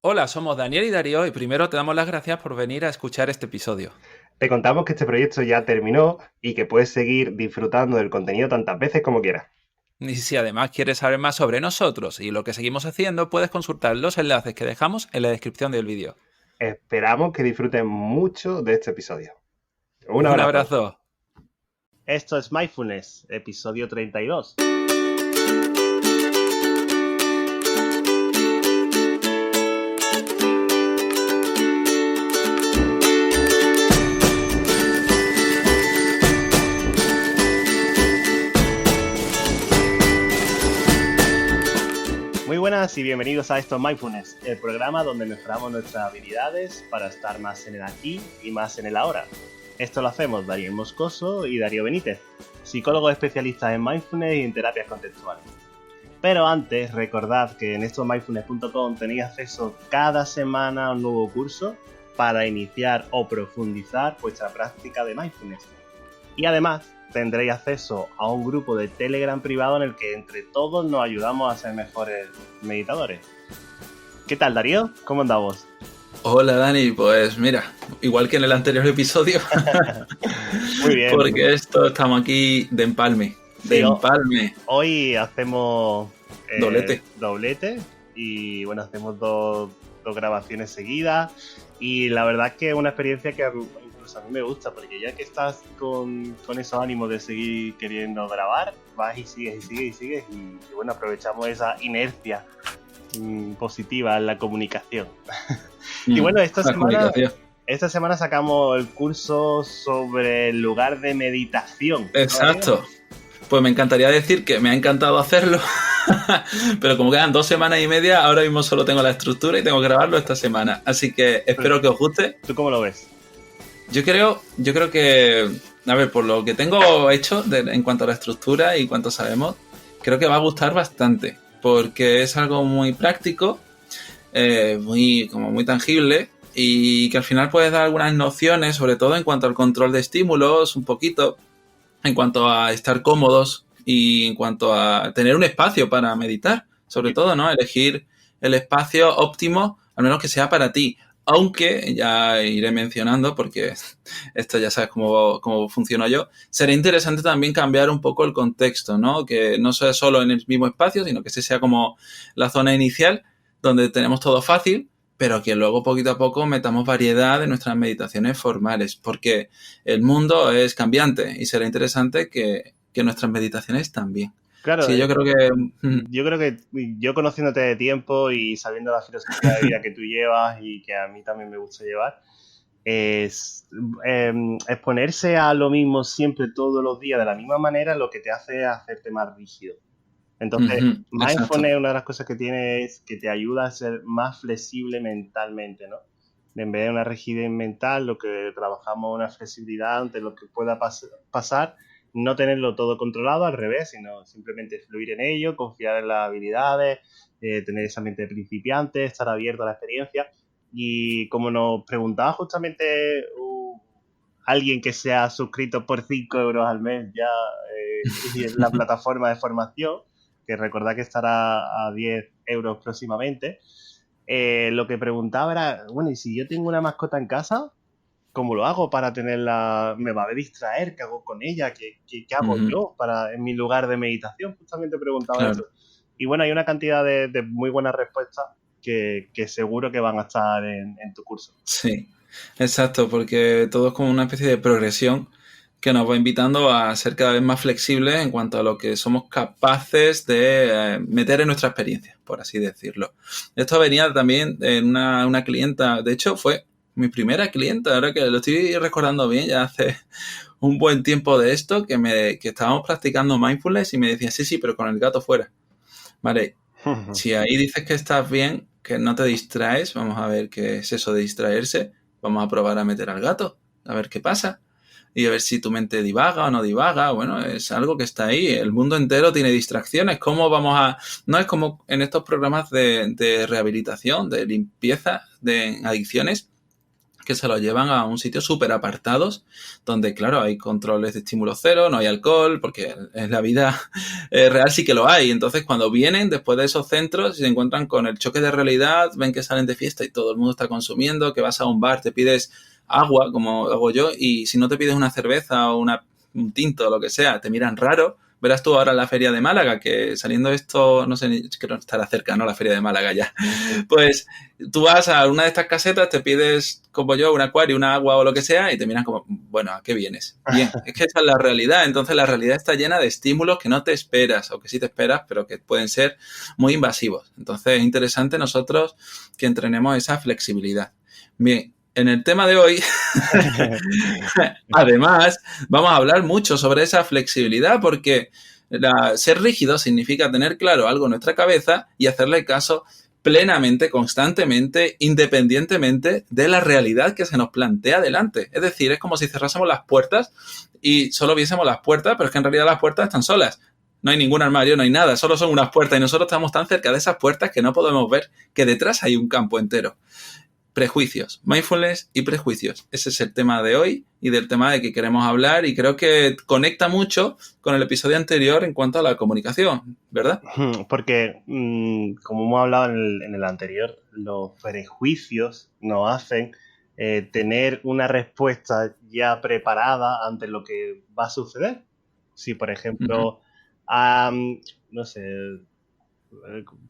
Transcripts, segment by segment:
Hola, somos Daniel y Darío y primero te damos las gracias por venir a escuchar este episodio. Te contamos que este proyecto ya terminó y que puedes seguir disfrutando del contenido tantas veces como quieras. Y si además quieres saber más sobre nosotros y lo que seguimos haciendo, puedes consultar los enlaces que dejamos en la descripción del vídeo. Esperamos que disfruten mucho de este episodio. Un Un abrazo. abrazo. Esto es Mindfulness, episodio 32. Muy buenas y bienvenidos a Esto es Mindfulness, el programa donde mejoramos nuestras habilidades para estar más en el aquí y más en el ahora. Esto lo hacemos Darío Moscoso y Darío Benítez, psicólogos especialistas en mindfulness y en terapias contextuales. Pero antes, recordad que en estomindfulness.com tenéis acceso cada semana a un nuevo curso para iniciar o profundizar vuestra práctica de mindfulness. Y además tendréis acceso a un grupo de Telegram privado en el que entre todos nos ayudamos a ser mejores meditadores. ¿Qué tal, Darío? ¿Cómo andamos? Hola Dani, pues mira, igual que en el anterior episodio, Muy bien. porque estamos aquí de empalme, Sí, hoy hacemos doblete y bueno, hacemos dos grabaciones seguidas y la verdad es que es una experiencia que incluso a mí me gusta porque ya que estás con esos ánimos de seguir queriendo grabar, vas y sigues y bueno, aprovechamos esa inercia positiva en la comunicación. Y bueno, esta semana sacamos el curso sobre el lugar de meditación. Exacto. Pues me encantaría decir que me ha encantado hacerlo, pero como quedan 2 semanas y media, ahora mismo solo tengo la estructura y tengo que grabarlo esta semana. Así que espero que os guste. ¿Tú cómo lo ves? Yo creo que, a ver, por lo que tengo hecho en cuanto a la estructura y cuanto sabemos, creo que va a gustar bastante, porque es algo muy práctico, muy tangible, y que al final puedes dar algunas nociones, sobre todo en cuanto al control de estímulos, un poquito, en cuanto a estar cómodos y en cuanto a tener un espacio para meditar, sobre todo, ¿no? Elegir el espacio óptimo, al menos que sea para ti. Aunque ya iré mencionando, porque esto ya sabes cómo funciono yo, sería interesante también cambiar un poco el contexto, ¿no? Que no sea solo en el mismo espacio, sino que ese sea como la zona inicial, donde tenemos todo fácil, pero que luego poquito a poco metamos variedad en nuestras meditaciones formales, porque el mundo es cambiante y será interesante que nuestras meditaciones también. Claro, Sí, yo creo que... yo conociéndote de tiempo y sabiendo la filosofía de vida que tú llevas y que a mí también me gusta llevar, es exponerse a lo mismo siempre todos los días de la misma manera lo que te hace hacerte más rígido. Entonces, mindfulness, una de las cosas que tiene es que te ayuda a ser más flexible mentalmente, ¿no? En vez de una rigidez mental, lo que trabajamos es una flexibilidad ante lo que pueda pasar, no tenerlo todo controlado, al revés, sino simplemente fluir en ello, confiar en las habilidades, tener esa mente de principiante, estar abierto a la experiencia. Y como nos preguntaba justamente alguien que se ha suscrito por 5 euros al mes ya en la plataforma de formación, que recordad que estará a 10 euros próximamente, lo que preguntaba era, bueno, ¿y si yo tengo una mascota en casa? ¿Cómo lo hago para tenerla? ¿Me va a distraer? ¿Qué hago con ella? ¿Qué hago yo en mi lugar de meditación? Justamente preguntaba eso. Y bueno, hay una cantidad de muy buenas respuestas que seguro que van a estar en tu curso. Sí, exacto, porque todo es como una especie de progresión que nos va invitando a ser cada vez más flexibles en cuanto a lo que somos capaces de meter en nuestra experiencia, por así decirlo. Esto venía también en una clienta, de hecho fue mi primera clienta, ahora que lo estoy recordando bien, ya hace un buen tiempo de esto, que estábamos practicando mindfulness y me decía, sí, pero con el gato fuera. Vale, si ahí dices que estás bien, que no te distraes, vamos a ver qué es eso de distraerse, vamos a probar a meter al gato, a ver qué pasa y a ver si tu mente divaga o no divaga. Bueno, es algo que está ahí. El mundo entero tiene distracciones. ¿Cómo vamos a...? No es como en estos programas de rehabilitación, de limpieza de adicciones, que se los llevan a un sitio súper apartados, donde, claro, hay controles de estímulo cero, no hay alcohol, porque en la vida real sí que lo hay. Entonces, cuando vienen después de esos centros y se encuentran con el choque de realidad, ven que salen de fiesta y todo el mundo está consumiendo, que vas a un bar, te pides agua, como hago yo, y si no te pides una cerveza o un tinto o lo que sea, te miran raro. Verás tú ahora en la feria de Málaga, que saliendo esto, no sé, creo que estará cerca, ¿no? La feria de Málaga ya. Pues tú vas a una de estas casetas, te pides, como yo, un acuario, una agua o lo que sea, y te miran como, bueno, ¿a qué vienes? Bien, es que esa es la realidad. Entonces la realidad está llena de estímulos que no te esperas, o que sí te esperas, pero que pueden ser muy invasivos. Entonces es interesante nosotros que entrenemos esa flexibilidad. Bien, en el tema de hoy, además, vamos a hablar mucho sobre esa flexibilidad porque ser rígido significa tener claro algo en nuestra cabeza y hacerle caso plenamente, constantemente, independientemente de la realidad que se nos plantea delante. Es decir, es como si cerrásemos las puertas y solo viésemos las puertas, pero es que en realidad las puertas están solas. No hay ningún armario, no hay nada, solo son unas puertas y nosotros estamos tan cerca de esas puertas que no podemos ver que detrás hay un campo entero. Prejuicios, mindfulness y prejuicios. Ese es el tema de hoy y del tema de que queremos hablar y creo que conecta mucho con el episodio anterior en cuanto a la comunicación, ¿verdad? Porque, como hemos hablado en el anterior, los prejuicios nos hacen tener una respuesta ya preparada ante lo que va a suceder. Si, por ejemplo, no sé,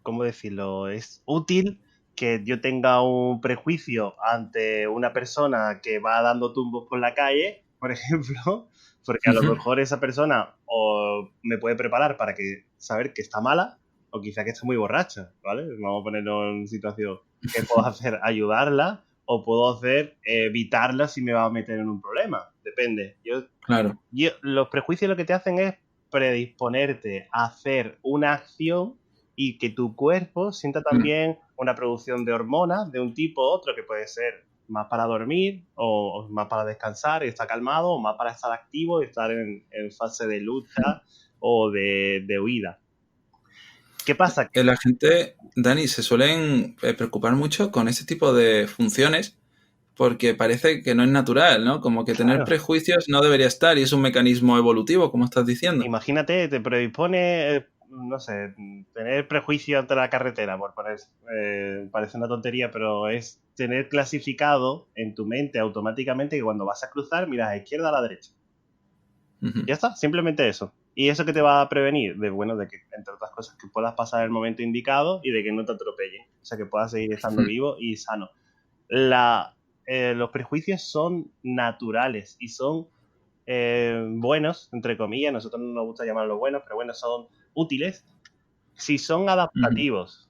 ¿cómo decirlo? Es útil que yo tenga un prejuicio ante una persona que va dando tumbos por la calle, por ejemplo, porque a lo mejor esa persona o me puede preparar para saber que está mala o quizá que está muy borracha, ¿vale? Vamos a ponerlo en situación. ¿Qué puedo hacer? Ayudarla o puedo hacer evitarla si me va a meter en un problema. Depende. Claro. Los prejuicios lo que te hacen es predisponerte a hacer una acción y que tu cuerpo sienta también una producción de hormonas de un tipo u otro, que puede ser más para dormir o más para descansar y estar calmado, o más para estar activo y estar en fase de lucha o de huida. ¿Qué pasa? La gente, Dani, se suelen preocupar mucho con ese tipo de funciones porque parece que no es natural, ¿no? Como que tener prejuicios no debería estar y es un mecanismo evolutivo, como estás diciendo. Imagínate, te predispone, no sé, tener prejuicio ante la carretera, por poner, parece una tontería, pero es tener clasificado en tu mente automáticamente que cuando vas a cruzar miras a la izquierda o a la derecha. Ya está, simplemente eso. ¿Y eso que te va a prevenir? De que, entre otras cosas, que puedas pasar el momento indicado y de que no te atropellen. O sea, que puedas seguir estando vivo y sano. Los prejuicios son naturales y son buenos, entre comillas. Nosotros no nos gusta llamarlos buenos, pero bueno, son útiles si son adaptativos.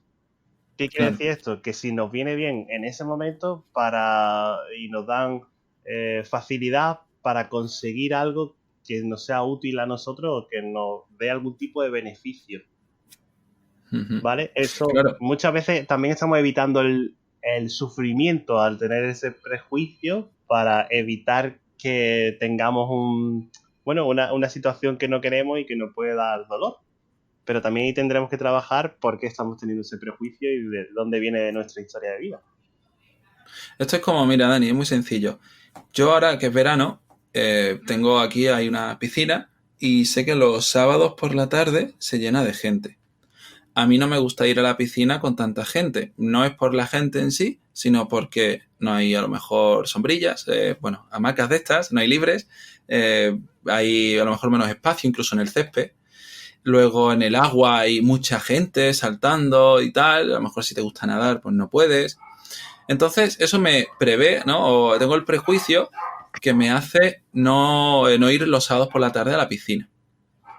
¿Qué quiere decir esto? Que si nos viene bien en ese momento y nos dan facilidad para conseguir algo que nos sea útil a nosotros o que nos dé algún tipo de beneficio. ¿Vale? Eso muchas veces también estamos evitando el sufrimiento al tener ese prejuicio para evitar que tengamos una situación que no queremos y que nos puede dar dolor. Pero también ahí tendremos que trabajar por qué estamos teniendo ese prejuicio y de dónde viene nuestra historia de vida. Esto es como, mira, Dani, es muy sencillo. Yo ahora que es verano, tengo aquí, hay una piscina y sé que los sábados por la tarde se llena de gente. A mí no me gusta ir a la piscina con tanta gente. No es por la gente en sí, sino porque no hay a lo mejor sombrillas, hamacas de estas, no hay libres, hay a lo mejor menos espacio incluso en el césped. Luego en el agua hay mucha gente saltando y tal, a lo mejor si te gusta nadar pues no puedes. Entonces eso me prevé, ¿no? O tengo el prejuicio que me hace no ir los sábados por la tarde a la piscina.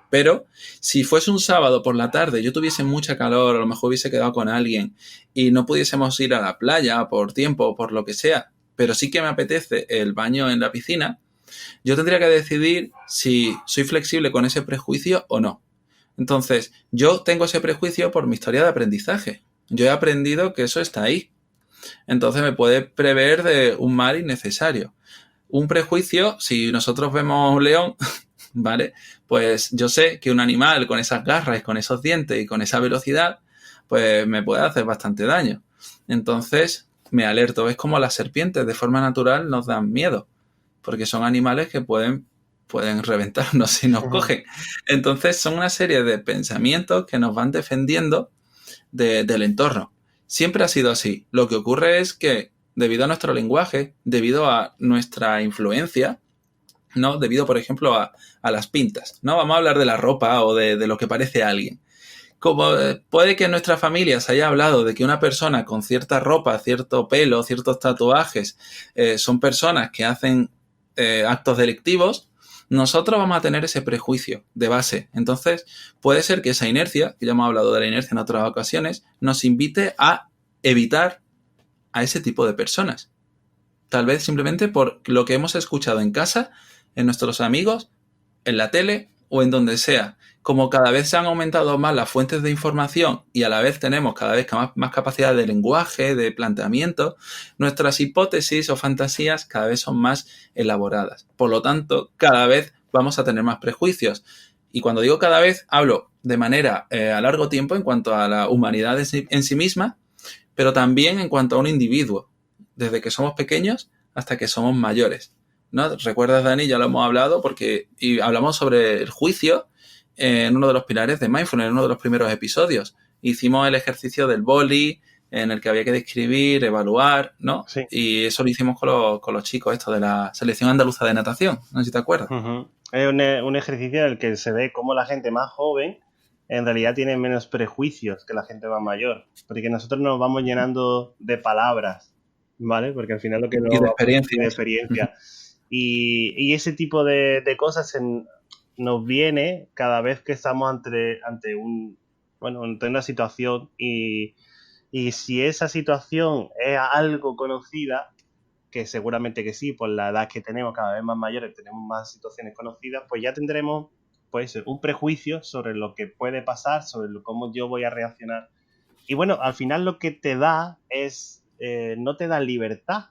Pero si fuese un sábado por la tarde, yo tuviese mucha calor, a lo mejor hubiese quedado con alguien y no pudiésemos ir a la playa por tiempo o por lo que sea, pero sí que me apetece el baño en la piscina, yo tendría que decidir si soy flexible con ese prejuicio o no. Entonces, yo tengo ese prejuicio por mi historia de aprendizaje. Yo he aprendido que eso está ahí. Entonces me puede prever de un mal innecesario. Un prejuicio, si nosotros vemos un león, ¿vale? Pues yo sé que un animal con esas garras, con esos dientes y con esa velocidad, pues me puede hacer bastante daño. Entonces, me alerto. Es como las serpientes, de forma natural nos dan miedo, porque son animales que pueden reventarnos si nos cogen. Entonces son una serie de pensamientos que nos van defendiendo del entorno. Siempre ha sido así. Lo que ocurre es que debido a nuestro lenguaje, debido a nuestra influencia, ¿no? Debido, por ejemplo, a las pintas, ¿no? Vamos a hablar de la ropa o de lo que parece a alguien. Como puede que en nuestra familia se haya hablado de que una persona con cierta ropa, cierto pelo, ciertos tatuajes, son personas que hacen actos delictivos, nosotros vamos a tener ese prejuicio de base. Entonces, puede ser que esa inercia, que ya hemos hablado de la inercia en otras ocasiones, nos invite a evitar a ese tipo de personas. Tal vez simplemente por lo que hemos escuchado en casa, en nuestros amigos, en la tele o en donde sea. Como cada vez se han aumentado más las fuentes de información y a la vez tenemos cada vez más capacidad de lenguaje, de planteamiento, nuestras hipótesis o fantasías cada vez son más elaboradas. Por lo tanto, cada vez vamos a tener más prejuicios. Y cuando digo cada vez, hablo de manera a largo tiempo en cuanto a la humanidad en sí misma, pero también en cuanto a un individuo, desde que somos pequeños hasta que somos mayores, ¿no? ¿Recuerdas, Dani? Ya lo hemos hablado y hablamos sobre el juicio en uno de los pilares de Mindfulness, en uno de los primeros episodios. Hicimos el ejercicio del boli, en el que había que describir, evaluar, ¿no? Sí. Y eso lo hicimos con los chicos, esto de la selección andaluza de natación. No sé si te acuerdas. Es un ejercicio en el que se ve cómo la gente más joven en realidad tiene menos prejuicios que la gente más mayor. Porque nosotros nos vamos llenando de palabras, ¿vale? Porque al final lo que Y de experiencia. Y de experiencia. Y ese tipo de cosas nos viene cada vez que estamos ante una situación y si esa situación es algo conocida, que seguramente que sí, por la edad que tenemos, cada vez más mayores, tenemos más situaciones conocidas, pues ya tendremos pues un prejuicio sobre lo que puede pasar, sobre cómo yo voy a reaccionar. Y bueno, al final lo que te da es, no te da libertad,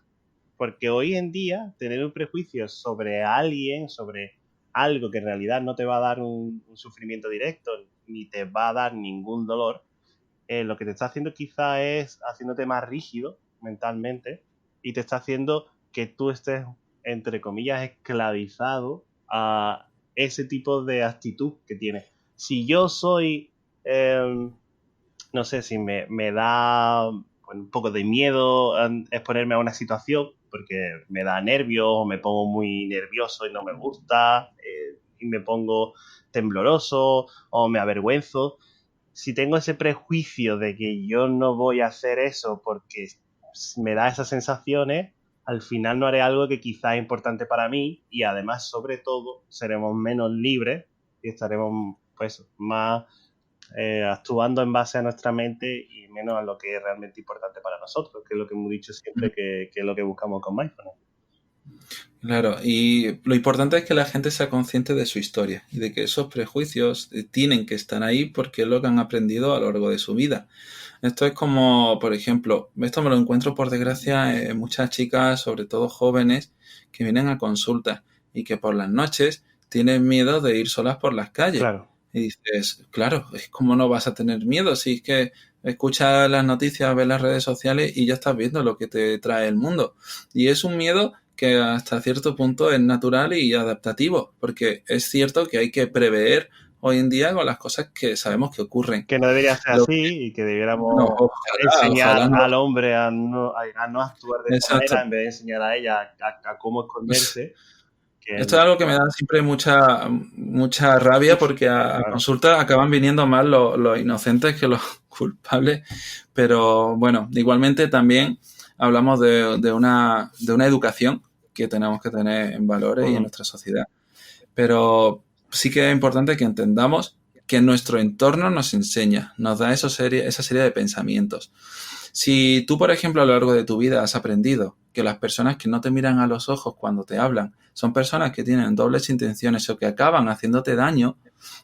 porque hoy en día tener un prejuicio sobre alguien, sobre algo que en realidad no te va a dar un sufrimiento directo, ni te va a dar ningún dolor, lo que te está haciendo quizá es haciéndote más rígido mentalmente y te está haciendo que tú estés, entre comillas, esclavizado a ese tipo de actitud que tienes. Si yo soy, no sé, si me da un poco de miedo exponerme a una situación, porque me da nervios o me pongo muy nervioso y no me gusta, y me pongo tembloroso o me avergüenzo. Si tengo ese prejuicio de que yo no voy a hacer eso porque me da esas sensaciones, al final no haré algo que quizá es importante para mí y además, sobre todo, seremos menos libres y estaremos pues más actuando en base a nuestra mente y menos a lo que es realmente importante para nosotros, que es lo que hemos dicho siempre que es lo que buscamos con Mindfulness. Claro, y lo importante es que la gente sea consciente de su historia y de que esos prejuicios tienen que estar ahí porque es lo que han aprendido a lo largo de su vida. Esto es como, por ejemplo, esto me lo encuentro por desgracia en muchas chicas, sobre todo jóvenes, que vienen a consulta y que por las noches tienen miedo de ir solas por las calles. Claro. Y dices, claro, ¿cómo no vas a tener miedo? Si es que escuchas las noticias, ves las redes sociales y ya estás viendo lo que te trae el mundo. Y es un miedo que hasta cierto punto es natural y adaptativo, porque es cierto que hay que prever hoy en día con las cosas que sabemos que ocurren. Que no debería ser así y que debiéramos enseñar al hombre a no actuar de esa manera en vez de enseñar a ella a cómo esconderse. Esto es algo que me da siempre mucha rabia porque a consulta acaban viniendo más los inocentes que los culpables, pero bueno, igualmente también hablamos de una educación que tenemos que tener en valores y en nuestra sociedad, pero sí que es importante que entendamos que nuestro entorno nos enseña, nos da esa serie de pensamientos. Si tú, por ejemplo, a lo largo de tu vida has aprendido que las personas que no te miran a los ojos cuando te hablan son personas que tienen dobles intenciones o que acaban haciéndote daño,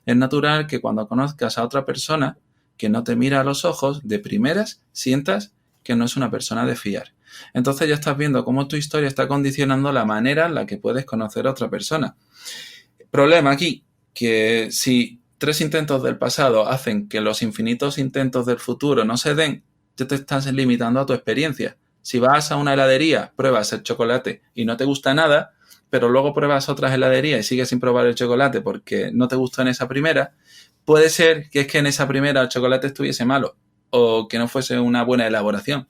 es natural que cuando conozcas a otra persona que no te mira a los ojos, de primeras sientas que no es una persona de fiar. Entonces ya estás viendo cómo tu historia está condicionando la manera en la que puedes conocer a otra persona. Problema aquí, que si 3 intentos del pasado hacen que los infinitos intentos del futuro no se den, ya te estás limitando a tu experiencia. Si vas a una heladería, pruebas el chocolate y no te gusta nada, pero luego pruebas otras heladerías y sigues sin probar el chocolate porque no te gustó en esa primera, puede ser que es que en esa primera el chocolate estuviese malo o que no fuese una buena elaboración.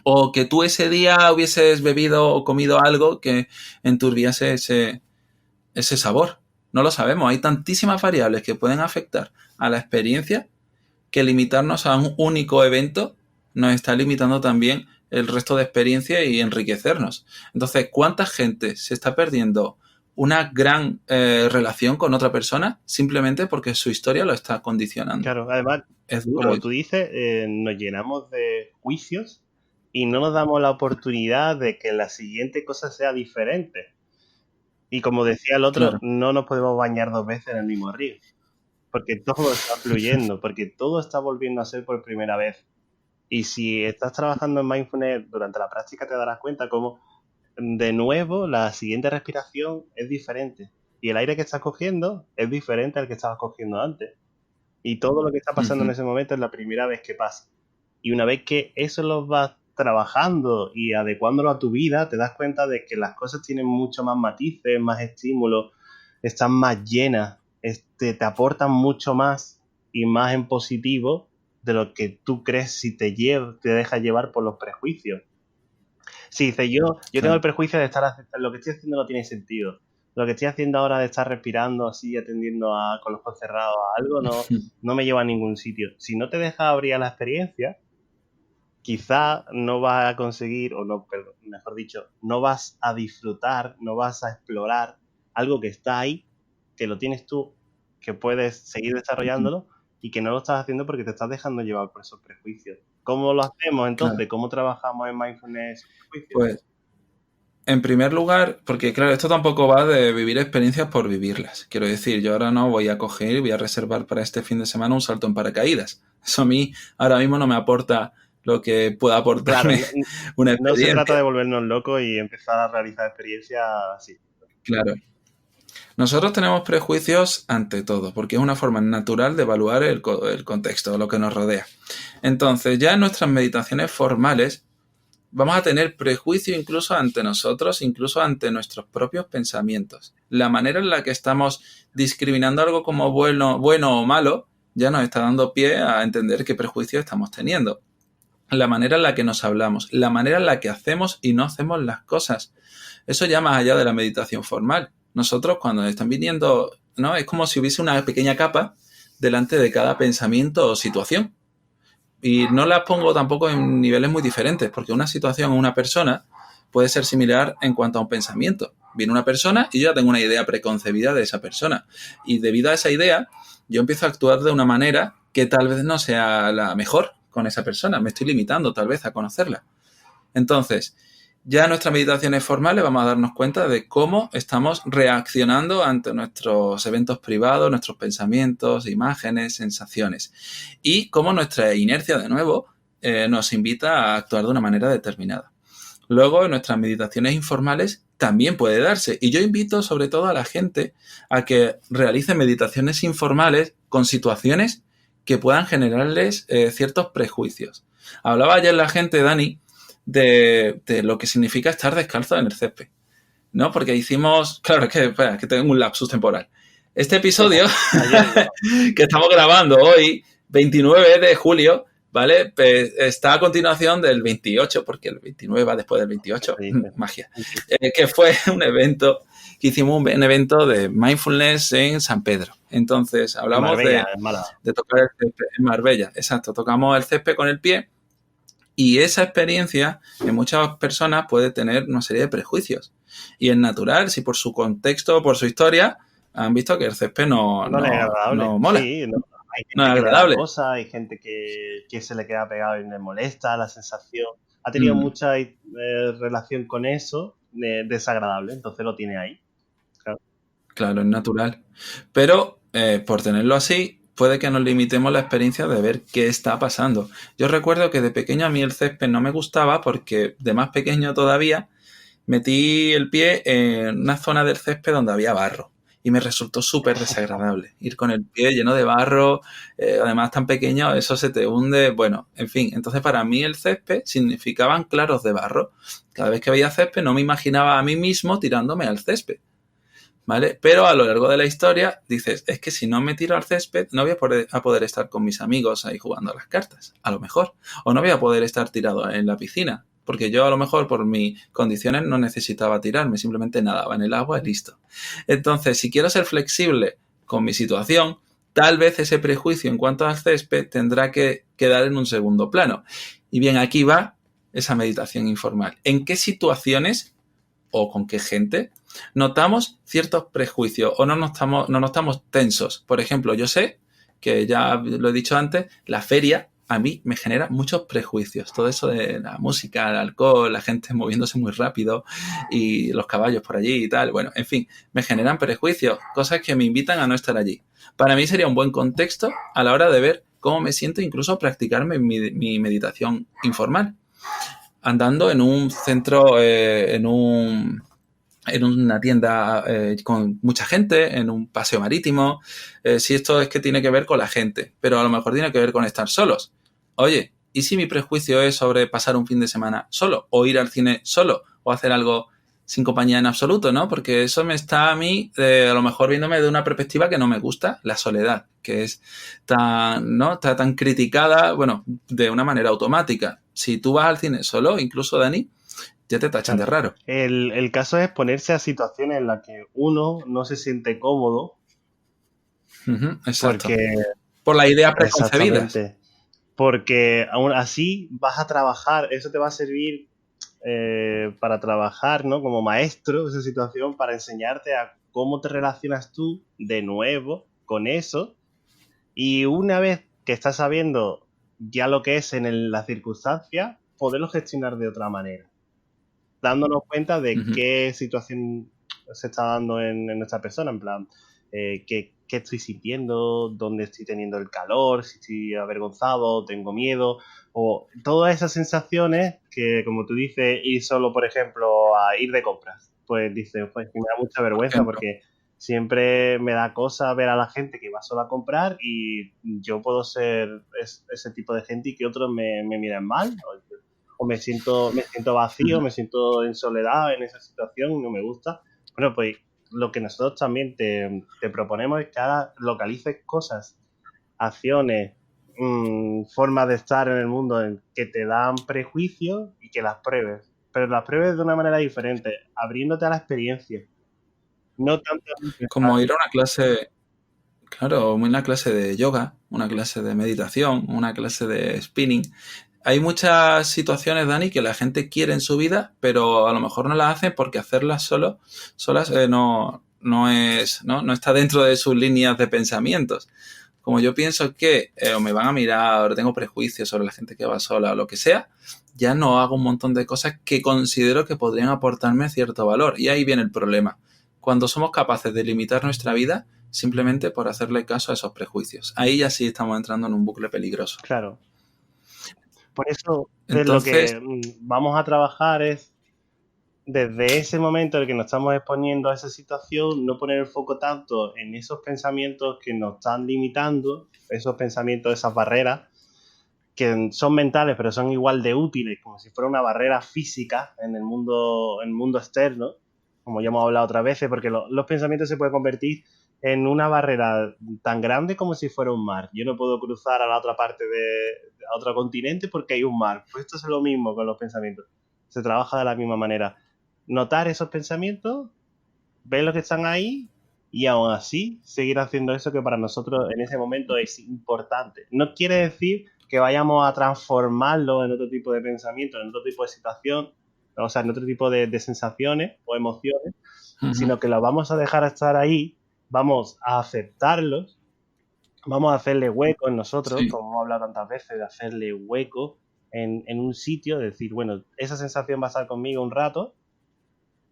O que tú ese día hubieses bebido o comido algo que enturbiase ese sabor. No lo sabemos. Hay tantísimas variables que pueden afectar a la experiencia que limitarnos a un único evento nos está limitando también el resto de experiencia y enriquecernos. Entonces, ¿cuánta gente se está perdiendo una gran relación con otra persona simplemente porque su historia lo está condicionando? Claro, además, Es duro. como tú dices, nos llenamos de juicios y no nos damos la oportunidad de que la siguiente cosa sea diferente. Y como decía el otro, Claro. no nos podemos bañar 2 veces en el mismo río. Porque todo está fluyendo, porque todo está volviendo a ser por primera vez. Y si estás trabajando en mindfulness durante la práctica, te darás cuenta cómo, de nuevo, la siguiente respiración es diferente. Y el aire que estás cogiendo es diferente al que estabas cogiendo antes. Y todo lo que está pasando en ese momento es la primera vez que pasa. Y una vez que eso lo vas trabajando y adecuándolo a tu vida, te das cuenta de que las cosas tienen mucho más matices, más estímulos, están más llenas, te aportan mucho más y más en positivo de lo que tú crees si te dejas llevar por los prejuicios. Si dices, yo tengo el prejuicio de estar lo que estoy haciendo no tiene sentido. Lo que estoy haciendo ahora de estar respirando así, atendiendo con los ojos cerrados a algo, no me lleva a ningún sitio. Si no te dejas abrir a la experiencia, quizá no vas a conseguir, mejor dicho, no vas a disfrutar, no vas a explorar algo que está ahí, que lo tienes tú, que puedes seguir desarrollándolo y que no lo estás haciendo porque te estás dejando llevar por esos prejuicios. ¿Cómo lo hacemos entonces? Claro. ¿Cómo trabajamos en mindfulness prejuicios? Pues, en primer lugar, porque claro, esto tampoco va de vivir experiencias por vivirlas. Quiero decir, yo ahora no voy a coger y voy a reservar para este fin de semana un salto en paracaídas. Eso a mí ahora mismo no me aporta lo que pueda aportarme una experiencia. No se trata de volvernos locos y empezar a realizar experiencias así. Claro. Nosotros tenemos prejuicios ante todo, porque es una forma natural de evaluar el contexto, lo que nos rodea. Entonces, ya en nuestras meditaciones formales vamos a tener prejuicio incluso ante nosotros, incluso ante nuestros propios pensamientos. La manera en la que estamos discriminando algo como bueno o malo ya nos está dando pie a entender qué prejuicio estamos teniendo. La manera en la que nos hablamos, la manera en la que hacemos y no hacemos las cosas. Eso ya más allá de la meditación formal. Nosotros cuando están viniendo, ¿no? Es como si hubiese una pequeña capa delante de cada pensamiento o situación. Y no las pongo tampoco en niveles muy diferentes, porque una situación o una persona puede ser similar en cuanto a un pensamiento. Viene una persona y yo ya tengo una idea preconcebida de esa persona. Y debido a esa idea, yo empiezo a actuar de una manera que tal vez no sea la mejor con esa persona. Me estoy limitando tal vez a conocerla. Entonces, ya en nuestras meditaciones formales vamos a darnos cuenta de cómo estamos reaccionando ante nuestros eventos privados, nuestros pensamientos, imágenes, sensaciones. Y cómo nuestra inercia, de nuevo, nos invita a actuar de una manera determinada. Luego, en nuestras meditaciones informales también puede darse. Y yo invito sobre todo a la gente a que realice meditaciones informales con situaciones que puedan generarles ciertos prejuicios. Hablaba ayer la gente, Dani, de lo que significa estar descalzo en el césped, ¿no? Porque hicimos... Claro, es que tengo un lapsus temporal. Este episodio que estamos grabando hoy, 29 de julio, ¿vale? Pues está a continuación del 28, porque el 29 va después del 28. Magia. Que fue un evento, que hicimos un evento de mindfulness en San Pedro. Entonces, hablamos Marbella, de tocar el césped en Marbella. Exacto, tocamos el césped con el pie. Y esa experiencia en muchas personas puede tener una serie de prejuicios. Y es natural, si por su contexto o por su historia han visto que el césped no es agradable. No mola. Sí, hay gente no es que agradable. le da cosa, hay gente que se le queda pegado y le molesta la sensación. Ha tenido mucha relación con eso desagradable, entonces lo tiene ahí. Claro, es natural. Pero por tenerlo así, puede que nos limitemos la experiencia de ver qué está pasando. Yo recuerdo que de pequeño a mí el césped no me gustaba porque de más pequeño todavía metí el pie en una zona del césped donde había barro. y me resultó súper desagradable. Ir con el pie lleno de barro, además tan pequeño, eso se te hunde. Bueno, en fin, entonces para mí el césped significaban claros de barro. Cada vez que veía césped no me imaginaba a mí mismo tirándome al césped. ¿Vale? Pero a lo largo de la historia dices, es que si no me tiro al césped no voy a poder estar con mis amigos ahí jugando a las cartas, a lo mejor. O no voy a poder estar tirado en la piscina, porque yo a lo mejor por mis condiciones no necesitaba tirarme, simplemente nadaba en el agua y listo. Entonces, si quiero ser flexible con mi situación, tal vez ese prejuicio en cuanto al césped tendrá que quedar en un segundo plano. Y bien, aquí va esa meditación informal. ¿En qué situaciones o con qué gente notamos ciertos prejuicios o no notamos tensos? Por ejemplo, yo sé que ya lo he dicho antes, la feria a mí me genera muchos prejuicios. Todo eso de la música, el alcohol, la gente moviéndose muy rápido y los caballos por allí y tal. Bueno, en fin, me generan prejuicios, cosas que me invitan a no estar allí. Para mí sería un buen contexto a la hora de ver cómo me siento, incluso practicarme mi meditación informal. Andando en un centro, en una tienda con mucha gente, en un paseo marítimo, si esto es que tiene que ver con la gente, pero a lo mejor tiene que ver con estar solos. Oye, ¿y si mi prejuicio es sobre pasar un fin de semana solo, o ir al cine solo, o hacer algo sin compañía en absoluto, ¿no? Porque eso me está a mí, a lo mejor viéndome de una perspectiva que no me gusta, la soledad, que es tan, ¿no? Está tan criticada, bueno, de una manera automática. Si tú vas al cine solo, incluso Dani, ya te tachan de raro. El caso es ponerse a situaciones en las que uno no se siente cómodo. Exacto. Porque, por las ideas preconcebidas. Exactamente. Porque aún así vas a trabajar, eso te va a servir para trabajar, ¿no? Como maestro esa situación, para enseñarte a cómo te relacionas tú de nuevo con eso. Y una vez que estás sabiendo ya lo que es en la circunstancia, poderlo gestionar de otra manera, dándonos cuenta de qué situación se está dando en nuestra persona, en plan, qué estoy sintiendo, dónde estoy teniendo el calor, si estoy avergonzado, tengo miedo, o todas esas sensaciones que, como tú dices, ir solo, por ejemplo, a ir de compras, pues dices, pues me da mucha vergüenza porque siempre me da cosa ver a la gente que va sola a comprar y yo puedo ser ese tipo de gente y que otros me miran mal, o me siento vacío, me siento en soledad en esa situación y no me gusta. Bueno, pues lo que nosotros también te proponemos es que localices cosas, acciones, formas de estar en el mundo en que te dan prejuicios y que las pruebes. Pero las pruebes de una manera diferente, abriéndote a la experiencia. No tanto a como ir a una clase, claro, una clase de yoga, una clase de meditación, una clase de spinning. Hay muchas situaciones, Dani, que la gente quiere en su vida, pero a lo mejor no las hacen porque hacerlas solas no está dentro de sus líneas de pensamientos. Como yo pienso que o me van a mirar, o tengo prejuicios sobre la gente que va sola o lo que sea, ya no hago un montón de cosas que considero que podrían aportarme cierto valor. Y ahí viene el problema. Cuando somos capaces de limitar nuestra vida simplemente por hacerle caso a esos prejuicios. Ahí ya sí estamos entrando en un bucle peligroso. Claro. Por eso, Entonces, lo que vamos a trabajar es, desde ese momento en el que nos estamos exponiendo a esa situación, no poner el foco tanto en esos pensamientos que nos están limitando, esos pensamientos, esas barreras, que son mentales pero son igual de útiles, como si fuera una barrera física en el mundo externo, como ya hemos hablado otras veces, porque los pensamientos se pueden convertir en una barrera tan grande como si fuera un mar. Yo no puedo cruzar a la otra parte a otro continente porque hay un mar. Pues esto es lo mismo con los pensamientos. Se trabaja de la misma manera. Notar esos pensamientos, ver los que están ahí y aún así seguir haciendo eso que para nosotros en ese momento es importante. No quiere decir que vayamos a transformarlo en otro tipo de pensamiento, en otro tipo de situación, o sea, en otro tipo de sensaciones o emociones, sino que los vamos a dejar estar ahí, vamos a aceptarlos, vamos a hacerle hueco en nosotros, sí. como hemos hablado tantas veces, de hacerle hueco en un sitio, de decir, bueno, esa sensación va a estar conmigo un rato,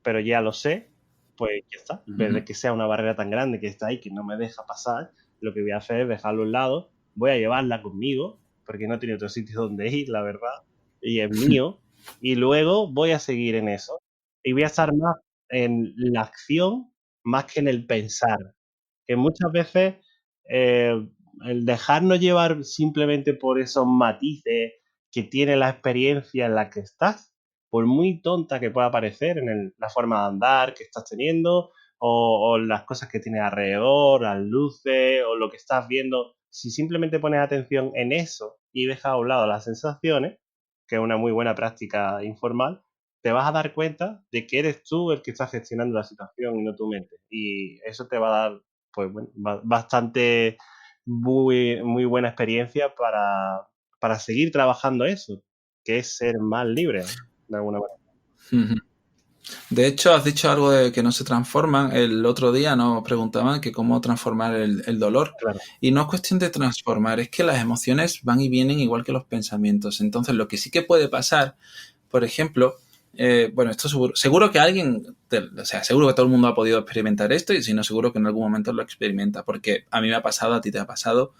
pero ya lo sé, pues ya está. En vez de que sea una barrera tan grande que está ahí, que no me deja pasar, lo que voy a hacer es dejarlo a un lado, voy a llevarla conmigo, porque no tiene otro sitio donde ir, la verdad, y es mío, y luego voy a seguir en eso. Y voy a estar más en la acción más que en el pensar. Que muchas veces el dejarnos llevar simplemente por esos matices que tiene la experiencia en la que estás, por muy tonta que pueda parecer la forma de andar que estás teniendo o las cosas que tienes alrededor, las luces o lo que estás viendo, si simplemente pones atención en eso y dejas a un lado las sensaciones, que es una muy buena práctica informal, te vas a dar cuenta de que eres tú el que está gestionando la situación y no tu mente. Y eso te va a dar, pues bueno, bastante muy buena experiencia para seguir trabajando eso, que es ser más libre, de alguna manera. Ujú. De hecho, has dicho algo de que no se transforman. El otro día nos preguntaban que cómo transformar el dolor. Claro. Y no es cuestión de transformar, es que las emociones van y vienen igual que los pensamientos. Entonces, lo que sí que puede pasar, por ejemplo, bueno, esto seguro que alguien, o sea, seguro que todo el mundo ha podido experimentar esto y si no, seguro que en algún momento lo experimenta, porque a mí me ha pasado, a ti te ha pasado,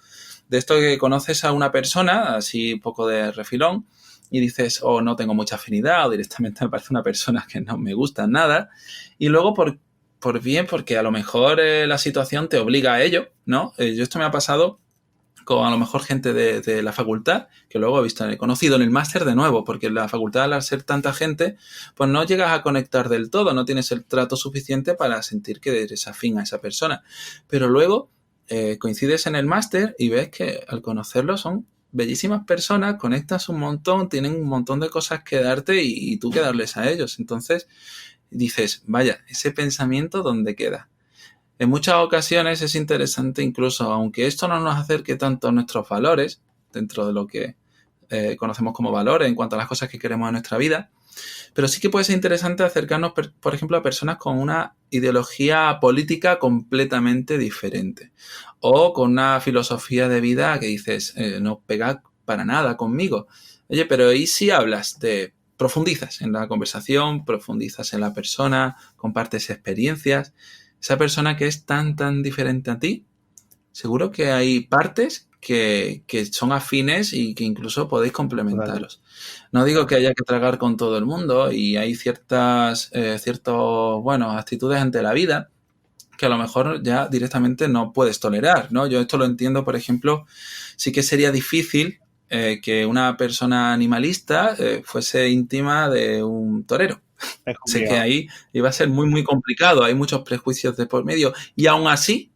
de esto que conoces a una persona, así un poco de refilón, y dices, oh, no tengo mucha afinidad, o directamente me parece una persona que no me gusta nada, y luego por bien, porque a lo mejor la situación te obliga a ello, ¿no? Yo esto me ha pasado con a lo mejor gente de la facultad, que luego he conocido en el máster de nuevo, porque en la facultad al ser tanta gente, pues no llegas a conectar del todo, no tienes el trato suficiente para sentir que eres afín a esa persona. Pero luego coincides en el máster y ves que al conocerlo son bellísimas personas, conectas un montón, tienen un montón de cosas que darte y tú que darles a ellos. Entonces dices, vaya, ese pensamiento, ¿dónde queda? En muchas ocasiones es interesante incluso, aunque esto no nos acerque tanto a nuestros valores, dentro de lo que conocemos como valores en cuanto a las cosas que queremos en nuestra vida, pero sí que puede ser interesante acercarnos, por ejemplo, a personas con una ideología política completamente diferente o con una filosofía de vida que dices, no pega para nada conmigo. Oye, pero ¿y si hablas de... profundizas en la conversación, profundizas en la persona, compartes experiencias? Esa persona que es tan diferente a ti, seguro que hay partes que son afines y que incluso podéis complementaros. No digo que haya que tragar con todo el mundo y hay ciertas bueno, actitudes ante la vida que a lo mejor ya directamente no puedes tolerar, ¿no? Yo esto lo entiendo, por ejemplo, sí que sería difícil que una persona animalista fuese íntima de un torero. Es Sé que complicado. ahí iba a ser muy complicado, hay muchos prejuicios de por medio y aún así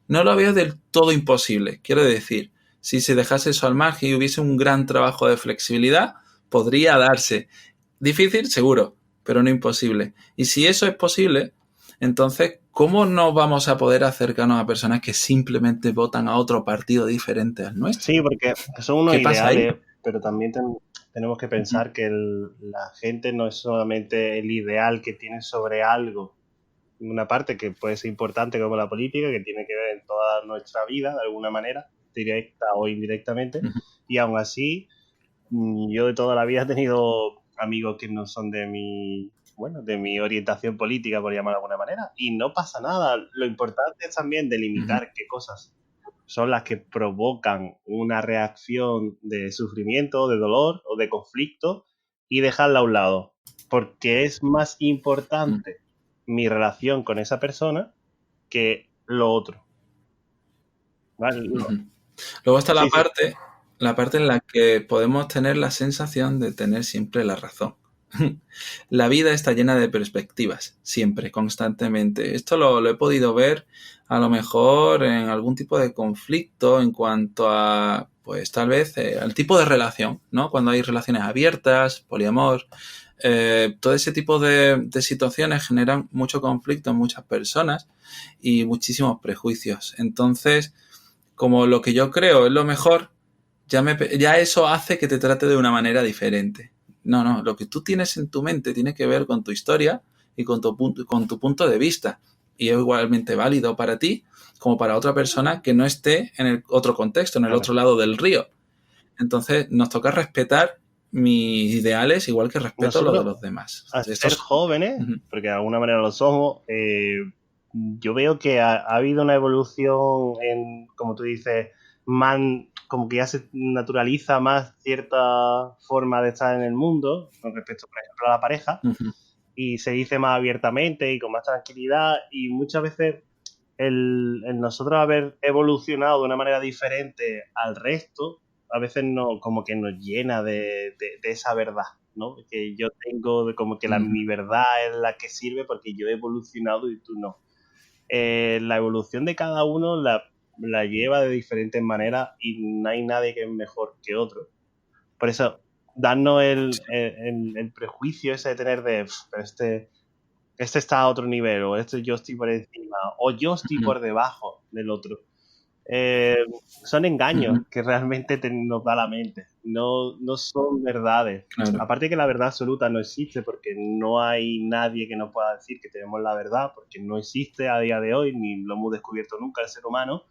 no lo veo del todo imposible. Quiero decir, si se dejase eso al margen y hubiese un gran trabajo de flexibilidad, podría darse. Difícil, seguro, pero no imposible. Y si eso es posible, entonces, ¿cómo no vamos a poder acercarnos a personas que simplemente votan a otro partido diferente al nuestro? Sí, porque son unos ¿Qué pasa ahí? ideales, pero también tenemos que pensar que la gente no es solamente el ideal que tiene sobre algo, una parte que puede ser importante como la política, que tiene que ver en toda nuestra vida de alguna manera, directa o indirectamente, y aún así yo de toda la vida he tenido amigos que no son de mi orientación política, por llamarlo de alguna manera, y no pasa nada. Lo importante es también delimitar qué cosas son las que provocan una reacción de sufrimiento, de dolor o de conflicto y dejarla a un lado, porque es más importante mi relación con esa persona que lo otro. ¿Vale? Luego está Sí, sí. la parte en la que podemos tener la sensación de tener siempre la razón. La vida está llena de perspectivas, siempre, constantemente. Esto lo he podido ver a lo mejor en algún tipo de conflicto en cuanto a, pues tal vez, al tipo de relación, ¿no? Cuando hay relaciones abiertas, poliamor, todo ese tipo de situaciones generan mucho conflicto en muchas personas y muchísimos prejuicios. Entonces, como lo que yo creo es lo mejor, ya eso hace que te trate de una manera diferente. No, lo que tú tienes en tu mente tiene que ver con tu historia y con tu punto de vista. Y es igualmente válido para ti como para otra persona que no esté en el otro contexto, en el Claro. otro lado del río. Entonces nos toca respetar mis ideales igual que respeto los de Nosotros, los demás. al ser jóvenes, Uh-huh. porque de alguna manera lo somos, yo veo que ha habido una evolución en, como tú dices, como que ya se naturaliza más cierta forma de estar en el mundo con respecto, por ejemplo, a la pareja. Uh-huh. y se dice más abiertamente y con más tranquilidad, y muchas veces el nosotros haber evolucionado de una manera diferente al resto, a veces no, como que nos llena de esa verdad, ¿no? Que yo tengo, como que Ujú. mi verdad es la que sirve porque yo he evolucionado y tú no. La evolución de cada uno la lleva de diferentes maneras y no hay nadie que es mejor que otro. Por eso, darnos el prejuicio ese de tener de, pero este está a otro nivel, o este yo estoy por encima, o yo estoy Ujú. por debajo del otro. Eh, Son engaños Ujú. que realmente nos da la mente, no son verdades. Claro. Aparte que la verdad absoluta no existe porque no hay nadie que nos pueda decir que tenemos la verdad, porque no existe a día de hoy, ni lo hemos descubierto nunca el ser humano.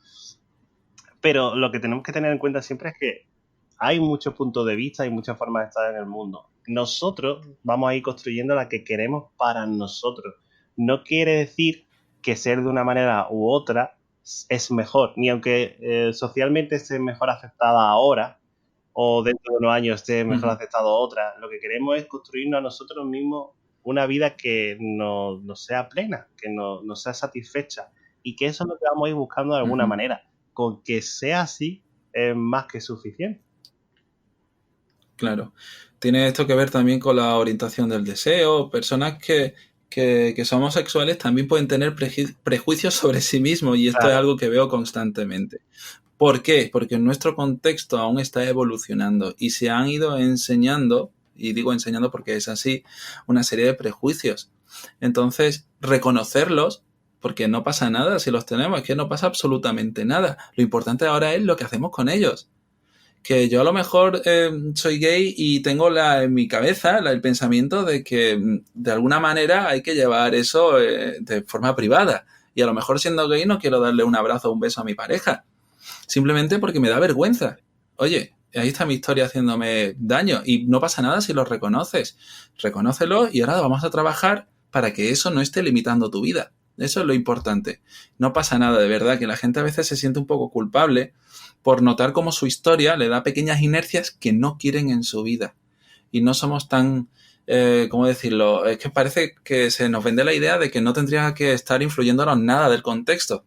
Pero lo que tenemos que tener en cuenta siempre es que hay muchos puntos de vista y muchas formas de estar en el mundo. Nosotros vamos a ir construyendo la que queremos para nosotros. No quiere decir que ser de una manera u otra es mejor, ni aunque socialmente esté mejor aceptada ahora o dentro de unos años esté mejor Ujú. aceptado otra. Lo que queremos es construirnos a nosotros mismos una vida que nos sea plena, que nos sea satisfecha, y que eso es lo que vamos a ir buscando de alguna Ujú. manera. Con que sea así es más que suficiente. Claro. Tiene esto que ver también con la orientación del deseo. Personas que son homosexuales también pueden tener prejuicios sobre sí mismos y esto es Claro, algo que veo constantemente. ¿Por qué? Porque nuestro contexto aún está evolucionando y se han ido enseñando, y digo enseñando porque es así, una serie de prejuicios. Entonces, reconocerlos, porque no pasa nada si los tenemos, es que no pasa absolutamente nada. Lo importante ahora es lo que hacemos con ellos. Que yo a lo mejor soy gay y tengo en mi cabeza el pensamiento de que de alguna manera hay que llevar eso de forma privada. Y a lo mejor siendo gay no quiero darle un abrazo o un beso a mi pareja. Simplemente porque me da vergüenza. Oye, ahí está mi historia haciéndome daño y no pasa nada si lo reconoces. Reconócelo y ahora vamos a trabajar para que eso no esté limitando tu vida. Eso es lo importante. No pasa nada, de verdad, que la gente a veces se siente un poco culpable por notar cómo su historia le da pequeñas inercias que no quieren en su vida. Y no somos tan, ¿cómo decirlo? Es que parece que se nos vende la idea de que no tendría que estar influyéndonos nada del contexto.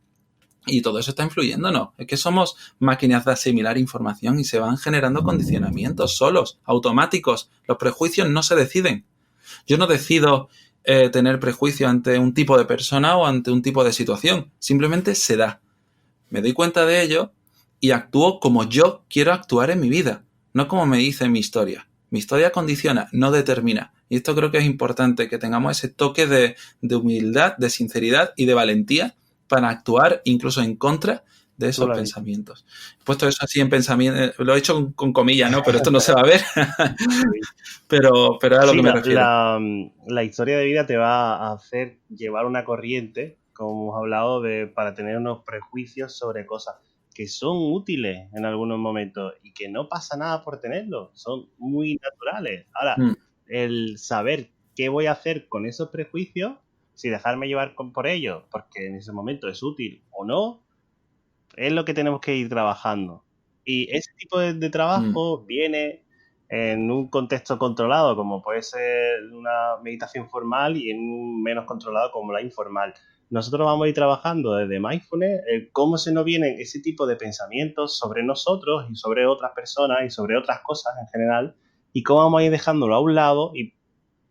Y todo eso está influyéndonos. Es que somos máquinas de asimilar información y se van generando condicionamientos solos, automáticos. Los prejuicios no se deciden. Yo no decido tener prejuicio ante un tipo de persona o ante un tipo de situación. Simplemente se da. Me doy cuenta de ello y actúo como yo quiero actuar en mi vida, no como me dice mi historia. Mi historia condiciona, no determina. Y esto creo que es importante, que tengamos ese toque de humildad, de sinceridad y de valentía para actuar incluso en contra de tú esos lo has dicho. pensamientos. He puesto eso así en pensamiento, lo he hecho con comillas, ¿no? Pero esto no se va a ver. pero es a lo Sí, que me refiero. la historia de vida te va a hacer llevar una corriente, como hemos hablado, para tener unos prejuicios sobre cosas que son útiles en algunos momentos y que no pasa nada por tenerlos, son muy naturales. Ahora, Mm, el saber qué voy a hacer con esos prejuicios, si dejarme llevar por ellos, porque en ese momento es útil o no, es lo que tenemos que ir trabajando. Y ese tipo de mm, trabajo viene en un contexto controlado, como puede ser una meditación formal, y en un menos controlado como la informal. Nosotros vamos a ir trabajando desde mindfulness cómo se nos vienen ese tipo de pensamientos sobre nosotros y sobre otras personas y sobre otras cosas en general, y cómo vamos a ir dejándolo a un lado y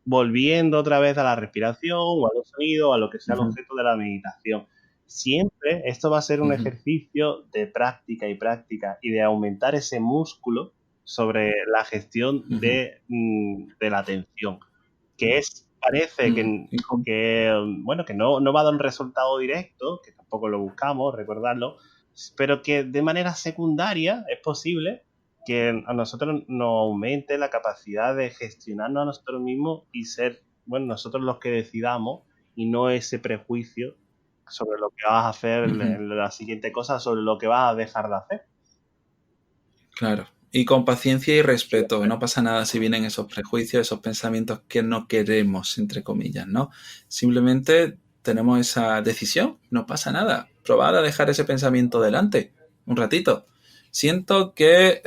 volviendo otra vez a la respiración o a los sonidos, a lo que sea el ujú, objeto de la meditación. Siempre esto va a ser un ujú, ejercicio de práctica y práctica y de aumentar ese músculo sobre la gestión ujú, de la atención, que parece mm. bueno, que no va a dar un resultado directo, que tampoco lo buscamos, recordarlo, pero que de manera secundaria es posible que a nosotros nos aumente la capacidad de gestionarnos a nosotros mismos y ser, bueno, nosotros los que decidamos, y no ese prejuicio sobre lo que vas a hacer Ujú. en la siguiente cosa, sobre lo que vas a dejar de hacer. Claro. Y con paciencia y respeto. No pasa nada si vienen esos prejuicios, esos pensamientos que no queremos, entre comillas, ¿no? Simplemente tenemos esa decisión. No pasa nada. Probad a dejar ese pensamiento delante. Un ratito. Siento que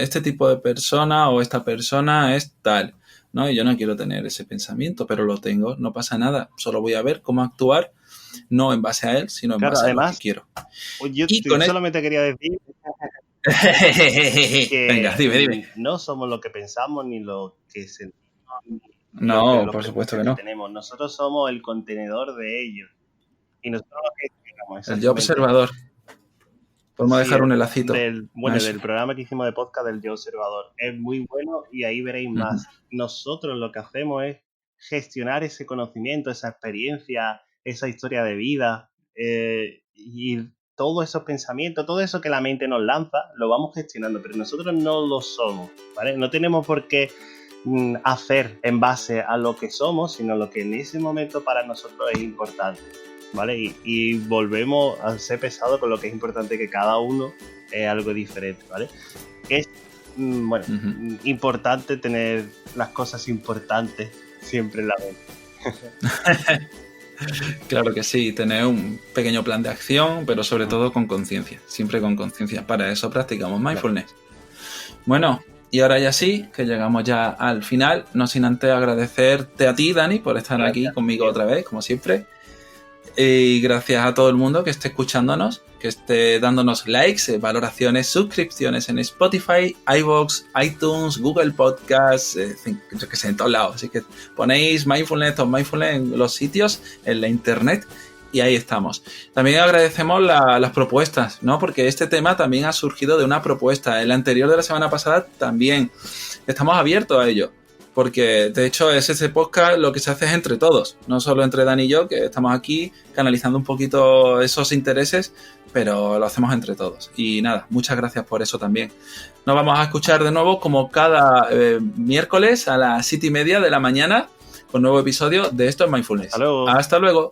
este tipo de persona o esta persona es tal. ¿no? Y yo no quiero tener ese pensamiento, pero lo tengo, no pasa nada. Solo voy a ver cómo actuar, no en base a él, sino en base a lo que quiero. Yo solamente quería decir que venga, dime. No somos lo que pensamos ni lo que sentimos. No, por supuesto que no. Tenemos. Nosotros somos el contenedor de ellos. Y nosotros lo gestionamos. El yo observador. Podemos dejar un enlacito. Del programa que hicimos de podcast del yo observador. Es muy bueno y ahí veréis más. Nosotros lo que hacemos es gestionar ese conocimiento, esa experiencia, esa historia de vida y todos esos pensamientos, todo eso que la mente nos lanza, lo vamos gestionando, pero nosotros no lo somos, ¿vale? No tenemos por qué hacer en base a lo que somos, sino lo que en ese momento para nosotros es importante, ¿vale? Y volvemos a ser pesados con lo que es importante, que cada uno es algo diferente, ¿vale? Es importante tener las cosas importantes siempre en la mente. Claro que sí, tener un pequeño plan de acción, pero sobre todo con conciencia, siempre con conciencia. Para eso practicamos mindfulness. Bueno, y ahora ya sí, que llegamos ya al final, no sin antes agradecerte a ti, Dani, por estar aquí conmigo otra vez, como siempre. Y gracias a todo el mundo que esté escuchándonos, que esté dándonos likes, valoraciones, suscripciones en Spotify, iVoox, iTunes, Google Podcasts, yo que sé, en todos lados. Así que ponéis mindfulness o mindfulness en los sitios, en la internet, y ahí estamos. También agradecemos las propuestas, ¿no? Porque este tema también ha surgido de una propuesta. El anterior de la semana pasada también. Estamos abiertos a ello. Porque, de hecho, ese podcast lo que se hace es entre todos, no solo entre Dani y yo, que estamos aquí canalizando un poquito esos intereses, pero lo hacemos entre todos. Y nada, muchas gracias por eso también. Nos vamos a escuchar de nuevo como cada miércoles a las 7:30 de la mañana con un nuevo episodio de Esto es Mindfulness. Hasta luego. Hasta luego.